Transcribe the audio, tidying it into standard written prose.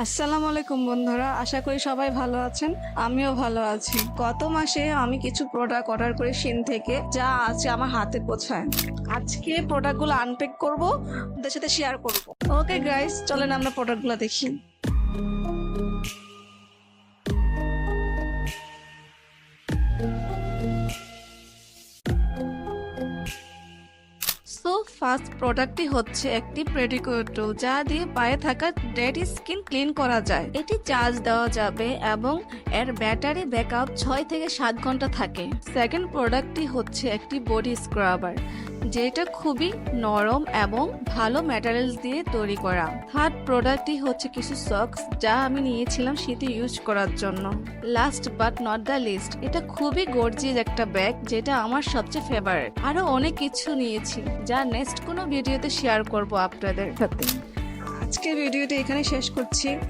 আসসালামু আলাইকুম বন্ধুরা, আশা করি সবাই ভালো আছেন। আমিও ভালো আছি। গত মাসে আমি কিছু প্রোডাক্ট অর্ডার করি শিন থেকে, যা আজকে আমার হাতে পৌঁছায়। আজকে প্রোডাক্টগুলো আনপ্যাক করব, ওদের সাথে শেয়ার করব। ওকে গাইস, চলেন আমরা প্রোডাক্টগুলো দেখি। সো ফার্স্ট প্রোডাক্টটি হচ্ছে একটি পেডিকিউর টুল, যা দিয়ে পায়ে থাকা ডেড স্কিন ক্লিন করা যায়। এটি চার্জ দেওয়া যাবে এবং এর ব্যাটারি ব্যাকআপ 6 থেকে 7 ঘন্টা থাকে। সেকেন্ড প্রোডাক্টটি হচ্ছে একটি বডি স্ক্রাবার, যেটা খুবই নরম এবং ভালো ম্যাটেরিয়ালস দিয়ে তৈরি করা। থার্ড প্রোডাক্টটি হচ্ছে কিছু সক্স, যা আমি নিয়েছিলাম শীতে ইউজ করার জন্য। Last but not the least, এটা খুবই গর্জিয়াস একটা ব্যাগ, যেটা আমার সবচেয়ে ফেভারিট। আরো অনেক কিছু নিয়েছি, যা নেক্সট কোনো ভিডিওতে শেয়ার করব আপনাদের সাথে। আজকের ভিডিওটা এখানে শেষ করছি।